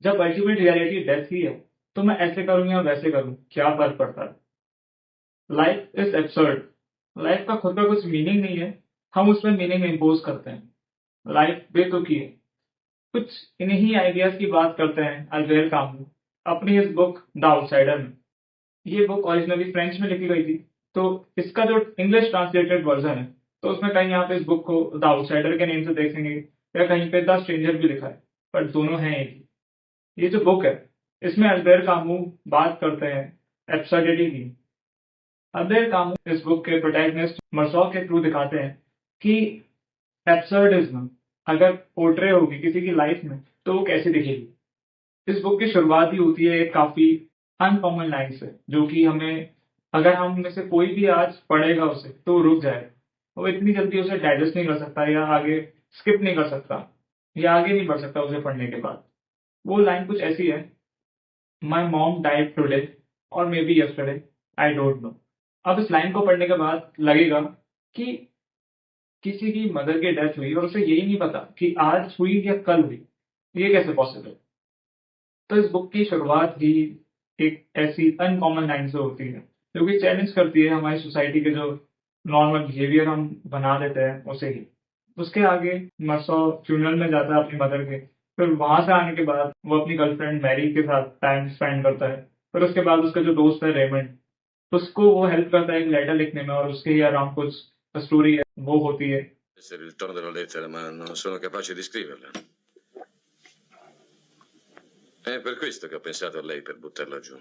जब ultimate reality death ही है, तो मैं ऐसे करूँ या वैसे करूँ, क्या फ़र्क पड़ता है? Life is absurd. लाइफ का खुद का कुछ मीनिंग नहीं है, हम उसमें मीनिंग इम्पोज़ करते हैं। लाइफ बेतुकी है। कुछ इन्हीं आइडियाज़ की बात करते हैं अल्बेर कामू अपनी इस बुक द आउटसाइडर में। ये बुक ओरिजिनली फ्रेंच में लिखी गई थी, तो इसका जो इंग्लिश ट्रांसलेटेड वर्जन है, तो उसमें कहीं आप इस बुक को द आउटसाइडर के नेम से देखेंगे या कहीं पे द स्ट्रेंजर भी लिखा है, पर दोनों हैं एक ही। ये जो बुक है, इसमें अल्बेर कामू बात करते हैं एब्सर्डिटी की। अल्बेर कामू इस बुक के प्रोटैगनिस्ट मर्सॉ के थ्रू दिखाते हैं कि एब्सर्डिज्म अगर पोर्ट्रे होगी किसी की लाइफ में, तो वो कैसे दिखेगी। इस बुक की शुरुआत ही होती है एक काफी अनकॉमन लाइन से, जो कि हमें, अगर हम में से कोई भी आज पढ़ेगा उसे, तो वो रुक जाए। वो इतनी जल्दी उसे डाइजेस्ट नहीं कर सकता या आगे स्किप नहीं कर सकता या आगे नहीं बढ़ सकता उसे पढ़ने के बाद। वो लाइन कुछ ऐसी है, माई मॉम डाइड टुडे और may be yesterday, I don't know. अब इस लाइन को पढ़ने के बाद लगेगा कि किसी की मदर की डेथ हुई और उसे यही नहीं पता कि आज हुई या कल हुई। ये कैसे पॉसिबल? तो इस बुक की शुरुआत ही एक ऐसी अनकॉमन लाइन से होती है, जो कि चैलेंज करती है हमारी सोसाइटी के जो नॉर्मल बिहेवियर हम बना देते हैं उसे ही। उसके आगे मर्सो फ्यूनरल में जाता है अपनी मदर के, फिर वहां से आने के बाद वो अपनी गर्लफ्रेंड मैरी के साथ टाइम स्पेंड करता है। फिर उसके बाद उसका जो दोस्त है रेमंड, उसको वो हेल्प करता है एक लेटर लिखने में, और उसके ही अराउंड कुछ स्टोरी है वो होती है। Essere il tono della lettera, ma non sono capace di scriverla. È per questo che ho pensato a lei per buttarla giù.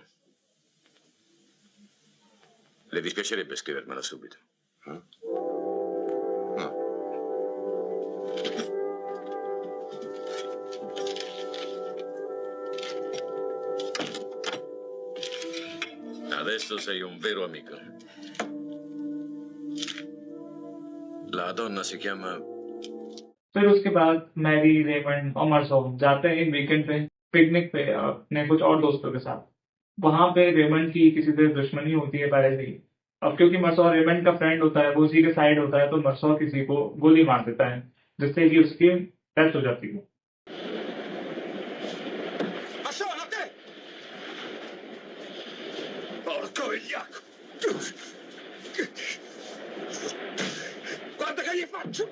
Le dispiacerebbe scrivermela subito? No. Adesso sei un vero amico. La donna si chiama... फिर उसके बाद Mary, Raymond और मर्सो जाते हैं एक weekend पे picnic पे अपने कुछ और दोस्तों के साथ। वहां पे रेमंड की किसी से दुश्मनी होती है पहले से ही। अब क्योंकि मर्सो रेमंड का फ्रेंड होता है, वो उसी के साइड होता है, तो मर्सो किसी को गोली मार देता है, जिससे कि उसकी डेथ हो जाती है। Ma sono te! Porco vigliacco! Guarda che gli faccio!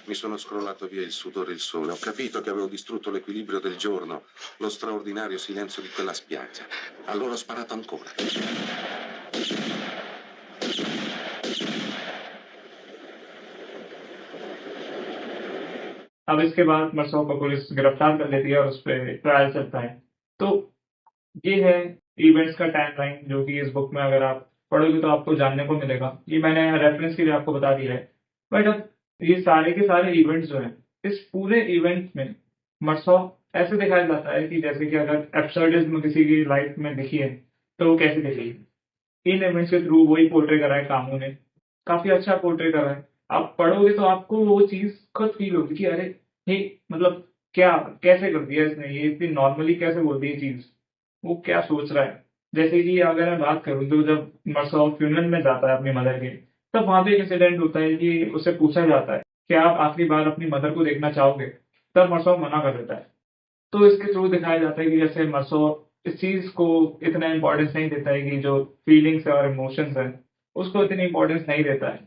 Mi sono scrollato via il sudore e il sole. Ho capito che avevo distrutto l'equilibrio del giorno, lo straordinario silenzio di quella spiaggia. Allora ho sparato ancora. अब इसके बाद मर्सो को police गिरफ्तार कर लेती है और उस पर ट्रायल चलता है। तो ये है इवेंट्स का टाइमलाइन, जो कि इस बुक में अगर आप पढ़ोगे तो आपको जानने को मिलेगा। ये मैंने रेफरेंस के लिए आपको बता दिया है। बट अब ये सारे के सारे इवेंट्स जो हैं, इस पूरे इवेंट में मर्सो ऐसे दिखाया जाता है कि जैसे कि अगर एब्सर्डिज्म किसी की लाइफ में दिखी है, तो वो कैसे दिखेगी। इन इवेंट्स के थ्रू वही पोर्ट्रे करा है कामू ने। काफी अच्छा पोर्ट्रे करा है। आप पढ़ोगे तो आपको वो चीज खुद फील होगी कि अरे, ये मतलब क्या, कैसे कर दिया इसने, ये इतनी नॉर्मली कैसे बोल दी ये चीज, वो क्या सोच रहा है। जैसे कि अगर मैं बात करूँ तो जब मर्सो फ्यूनरल में जाता है अपनी मदर के, तब वहां पे एक इंसिडेंट होता है कि उससे पूछा जाता है कि आप आखिरी बार अपनी मदर को देखना चाहोगे, तब मर्सो मना कर देता है। तो इसके थ्रू दिखाया जाता है कि जैसे मर्सो इस चीज को इतना इंपॉर्टेंस नहीं देता है कि जो फीलिंग्स है और इमोशंस है, उसको इतनी इंपॉर्टेंस नहीं देता है।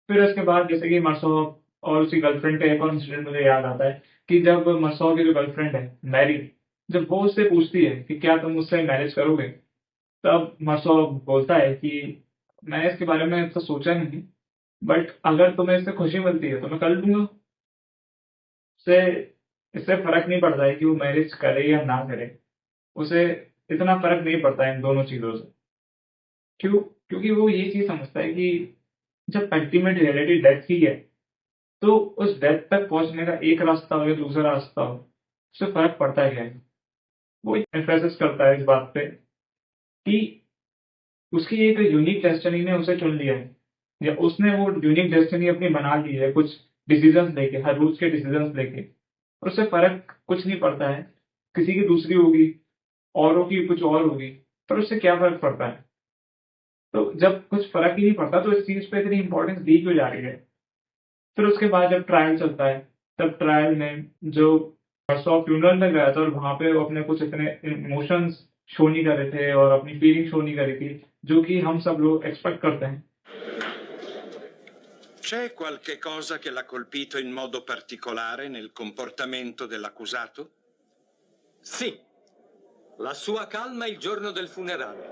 फिर उसके बाद जैसे कि मर्सो और उसकी गर्लफ्रेंड का एक और इंसिडेंट मुझे याद आता है कि जब मर्सो की जो गर्लफ्रेंड है मैरी, जब वो उससे पूछती है कि क्या तुम मुझसे मैरिज करोगे, तब मर्सो बोलता है कि मैंने इसके बारे में तो सोचा नहीं, बट अगर तुम्हें इससे खुशी मिलती है तो मैं कर लूंगा। उससे इससे फर्क नहीं पड़ता है कि वो मैरिज करे या ना करे, उसे इतना फर्क नहीं पड़ता है इन दोनों चीजों से। क्यों? क्योंकि वो ये चीज समझता है कि जब अल्टीमेट रियलिटी डेथ ही है, तो उस डेथ तक पहुंचने का एक रास्ता हो या दूसरा रास्ता हो, उससे फर्क पड़ता है। वो एम्फेसिस करता है इस बात पे कि उसकी एक यूनिक डेस्टिनी ने उसे चुन लिया है, या उसने वो यूनिक डेस्टिनी अपनी बना ली है कुछ डिसीजंस लेके, हर रोज के डिसीजंस लेके। और उससे फर्क कुछ नहीं पड़ता है किसी की दूसरी होगी, औरों की कुछ और होगी, पर उससे क्या फ़र्क पड़ता है? तो जब कुछ फ़र्क ही नहीं पड़ता तो इस चीज़ पे इतनी इम्पोर्टेंस दी क्यों जा रही है? फिर उसके बाद जब ट्रायल चलता है, तब ट्रायल में जो परसों फ्यूनरल में गया था और वहाँ पे वो अपने कुछ इतने इमोशंस शो नहीं कर रहे थे और अपनी फीलिंग शो नहीं करी थी, जो कि हम सब लोग एक्सपेक्ट करते हैं। C'è qualche cosa che l'ha colpito in modo particolare nel comportamento dell'accusato? Sì, la sua calma il giorno del funerale.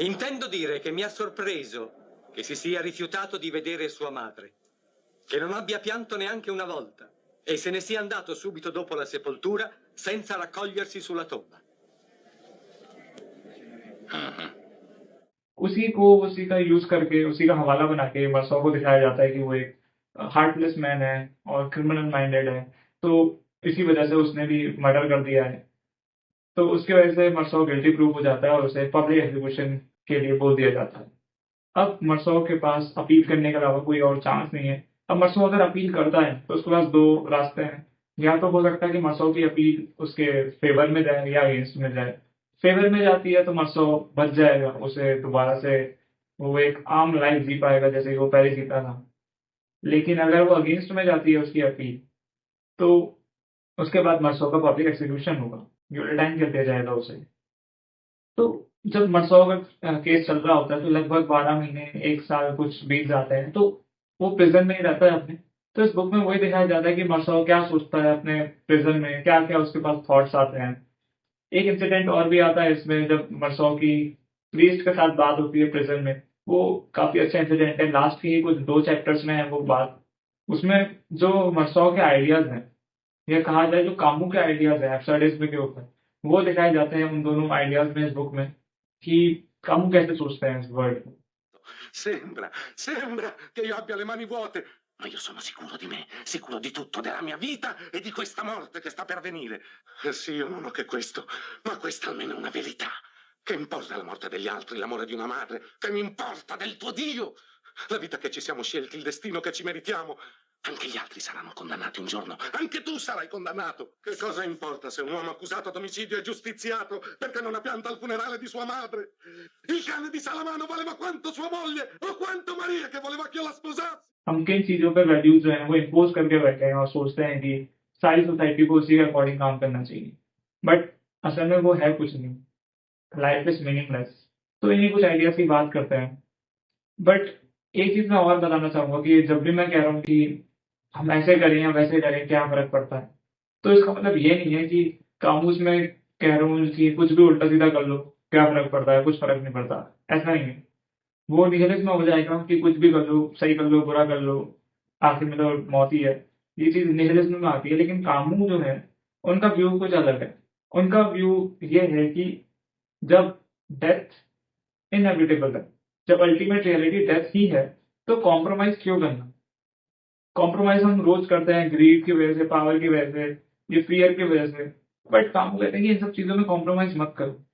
Intendo dire che mi ha sorpreso che si sia rifiutato di vedere sua madre, che non abbia pianto neanche una volta e se ne sia andato subito dopo la sepoltura senza raccogliersi sulla tomba. उसी का use करके, उसी का हवाला बना के मर्सो को दिखाया जाता है कि वो एक हार्टलेस मैन है और क्रिमिनल माइंडेड है, तो इसी वजह से उसने भी मर्डर कर दिया है। तो उसकी वजह से मर्सो गिल्टी प्रूव हो जाता है और उसे पब्लिक एग्जीक्यूशन के लिए बोल दिया जाता है। अब मर्सो के पास अपील करने के अलावा कोई और चांस नहीं है। अब मर्सो अगर अपील करता है तो उसके पास 2 रास्ते हैं। या तो हो सकता है कि मर्सो की अपील उसके फेवर में जाए या अगेंस्ट में जाए। फेवर में जाती है तो मर्सो बच जाएगा, उसे दोबारा से वो एक आम लाइफ जी पाएगा जैसे कि वो पहले जीता था। लेकिन अगर वो अगेंस्ट में जाती है उसकी अपील, तो उसके बाद मर्सो का पब्लिक एग्जीक्यूशन होगा, गिलोटाइन कर दिया जाएगा उसे। तो जब मरसों का केस चल रहा होता है तो लगभग 12 महीने, 1 साल कुछ बीत जाते हैं, तो वो प्रिज़न में ही रहता है अपने। तो इस बुक में वही दिखाया जाता है कि मरसो क्या सोचता है अपने प्रिज़न में, क्या-क्या उसके पास थॉट्स आते हैं। एक इंसिडेंट और भी आता है इसमें जब मरसो की प्रीस्ट के साथ बात होती है प्रिज़न में, वो काफ़ी अच्छा इंसिडेंट है। लास्ट के ही कुछ 2 चैप्टर्स में है वो बात। उसमें जो मरसो के आइडियाज़ हैं, या कहा जाए जो कामू के आइडियाज़ हैं एब्सर्डिज़्म के ऊपर, वो दिखाए जाते हैं उन दोनों आइडियाज़ में इस बुक में कि कामू कैसे सोचते हैं इस वर्ल्ड को। Sembra che io abbia le mani vuote, ma io sono sicuro di me, sicuro di tutto, della mia vita e di questa morte che sta per venire. Sì, io non ho che questo, ma questa almeno è una verità. Che importa la morte degli altri, l'amore di una madre? Che mi importa del tuo Dio? La vita che ci siamo scelti, il destino che ci meritiamo. Anche gli altri saranno condannati un giorno. Anche tu sarai condannato. Che cosa importa se un uomo accusato d'omicidio è giustiziato perché non ha pianto al funerale di sua madre? Il cane di Salamano valeva quanto sua moglie o quanto Maria che voleva che io la sposassi. हम किन चीज़ों पे values जो हैं वो impose करके बैठे हैं और सोचते हैं कि सारी सोसाइटी को उसी के अकॉर्डिंग काम करना चाहिए। बट असल में वो है कुछ नहीं। Life is meaningless. तो इन्हीं कुछ आइडियाज़ की बात करते हैं। बट एक चीज़ मैं और बताना चाहूँगा कि जब भी मैं कह रहा हूँ कि हम ऐसे करें या वैसे करें, क्या फ़र्क पड़ता है? तो इसका मतलब ये नहीं है कि कामूस में कह रहा हूँ कि कुछ भी उल्टा-सीधा कर लो, क्या फ़र्क पड़ता है? कुछ फ़र्क नहीं पड़ता, ऐसा नहीं है। वो निहिलिज़्म में हो जाएगा कि कुछ भी कर लो, सही कर लो, बुरा कर लो, आखिर में तो मौत ही है। ये चीज़ निहिलिज़्म में आती है, लेकिन कामू जो है, उनका व्यू कुछ अलग है। उनका व्यू ये है कि जब डेथ इनेविटेबल है, जब अल्टीमेट रियलिटी डेथ ही है, तो कॉम्प्रोमाइज़ क्यों करना? कॉम्प्रोमाइज़ हम रोज़ करते हैं ग्रीड की वजह से, पावर की वजह से, ये फ़ियर की वजह से। बट कामू कहते हैं कि इन सब चीज़ों में कॉम्प्रोमाइज़ मत करो।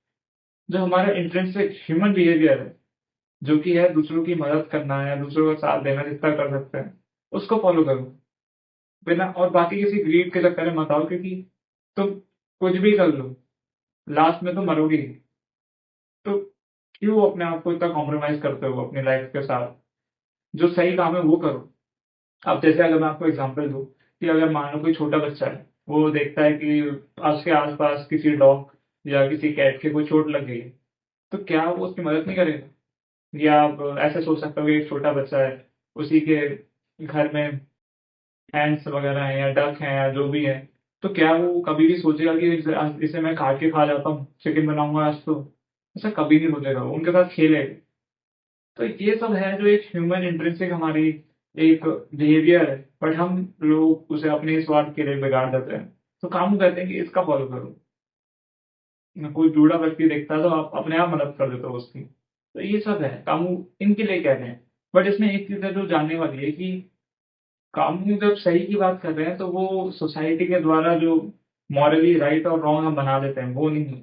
जो हमारा इंट्रिंसिक ह्यूमन बिहेवियर है, जो कि है दूसरों की मदद करना या दूसरों का साथ देना जितना कर सकते हैं, उसको फ़ॉलो करो। बिना और बाकी किसी ग्रीड के चक्कर में मत आओ, क्योंकि तुम कुछ भी कर लो, लास्ट में तो मरोगे ही। तो क्यों अपने आप को इतना कॉम्प्रोमाइज़ करते हो अपनी लाइफ़ के साथ? जो सही काम है वो करो। अब जैसे अगर मैं आपको एग्ज़ाम्पल दूँ कि अगर मान लो कोई छोटा बच्चा है, वो देखता है कि उसके आस-पास किसी डॉग या किसी कैट के कोई चोट लग गई है, तो क्या वो उसकी मदद नहीं करेगा? या आप ऐसे सोच सकते हो कि एक छोटा बच्चा है, उसी के घर में हैंड्स वगैरह हैं या डक हैं या जो भी है, तो क्या वो कभी भी सोचेगा कि इसे मैं काट के खा जाता हूँ, चिकन बनाऊँगा आज तो? ऐसा कभी नहीं सोचेगा, वो उनके साथ खेलेगा। तो ये सब है जो एक ह्यूमन इंट्रिंसिक हमारी एक बिहेवियर है, बट हम लोग उसे अपने स्वार्थ के लिए बिगाड़ देते हैं। तो कानून कहते हैं कि इसका फॉलो करो। कोई बूढ़ा व्यक्ति दिखता है तो आप अपने आप मदद कर देते हो उसकी। तो ये सब है, कानून इनके लिए कह रहे हैं। बट इसमें एक चीज़ है जो जानने वाली है कि कानून जब सही की बात कर रहे हैं तो वो सोसाइटी के द्वारा जो मॉरली राइट और रॉन्ग हम बना देते हैं, वो नहीं है।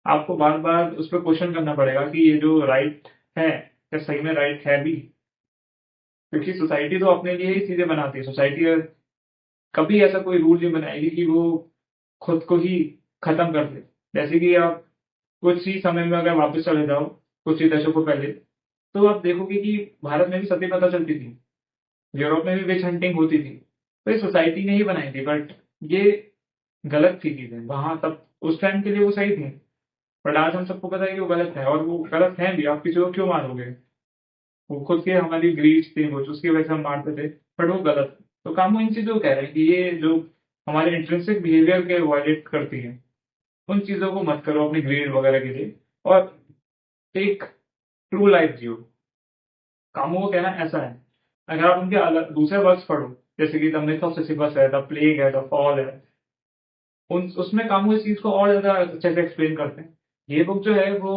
आपको बार-बार उस पे क्वेश्चन करना पड़ेगा कि ये जो राइट है, क्या सही में राइट है भी? क्योंकि सोसाइटी तो अपने लिए ही चीज़ें बनाती है। सोसाइटी कभी ऐसा कोई रूल नहीं बनाएगी कि वो खुद को ही खत्म कर दे। जैसे कि आप कुछ ही समय में अगर वापस चले जाओ कुछ ही दशकों पहले, तो आप देखोगे कि भारत में भी सती पता चलती थी, यूरोप में भी विच हंटिंग होती थी। तो ये सोसाइटी ने ही बनाई थी, बट ये गलत थी चीजें वहां, तब उस टाइम के लिए वो सही थी, बट आज हम सबको पता है कि वो गलत है, और वो गलत है भी। आप किसी को क्यों मारोगे? वो खुद के हमारी ग्रीड थी वो, उसकी वजह से हम मारते थे, बट वो गलत है। तो कामू इन चीजों को कह रहे हैं कि ये जो हमारे इंट्रिंसिक बिहेवियर के वायलेट करती है, उन चीजों को मत करो अपनी ग्रीड वगैरह के लिए, और एक ट्रू लाइफ जियो। कामों को कहना ऐसा है। अगर आप उनके अलग दूसरे वर्क्स पढ़ो, जैसे कि द मिथ ऑफ सिसिफस है, द प्लेग है, द फॉल है, उन उसमें कामों इस चीज को और ज्यादा अच्छे से एक्सप्लेन करते हैं। ये बुक जो है वो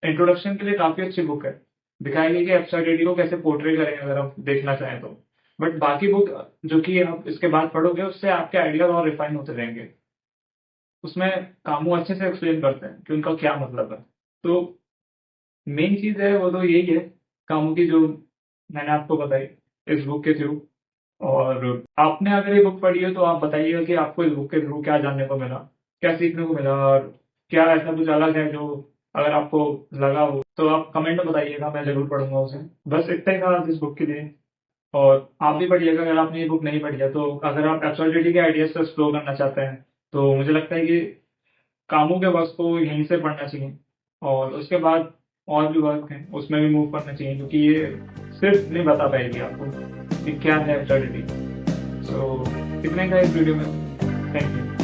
इंट्रोडक्शन के लिए काफी अच्छी बुक है, दिखाएगी कि एब्सर्डिटी को कैसे पोर्ट्रे करें अगर आप देखना चाहें तो। बट बाकी बुक जो कि आप इसके बाद पढ़ोगे, उससे आपके आइडियाज और रिफाइन होते रहेंगे। उसमें कामों अच्छे से एक्सप्लेन करते हैं कि उनका क्या मतलब है। तो मेन चीज है वो तो यही है कामों की, जो मैंने आपको बताई इस बुक के थ्रू। और आपने अगर ये बुक पढ़ी है तो आप बताइएगा कि आपको इस बुक के थ्रू क्या जानने को मिला, क्या सीखने को मिला, और क्या ऐसा कुछ अलग है जो अगर आपको लगा हो तो आप कमेंट में बताइएगा, मैं जरूर पढ़ूंगा उसे। बस इतना ही था आज इस बुक के लिए। और आप भी पढ़िएगा अगर आपने ये बुक नहीं पढ़ी है तो। अगर आप एब्सर्डिटी के आइडियाज को एक्सप्लोर करना चाहते हैं तो मुझे लगता है कि कामों के वर्क को यहीं से पढ़ना चाहिए, और उसके बाद और भी वर्क हैं उसमें भी मूव करना चाहिए, क्योंकि ये सिर्फ नहीं बता पाएगी आपको कि क्या है एब्सर्डिटी। सो इतने का इस वीडियो में। Thank you.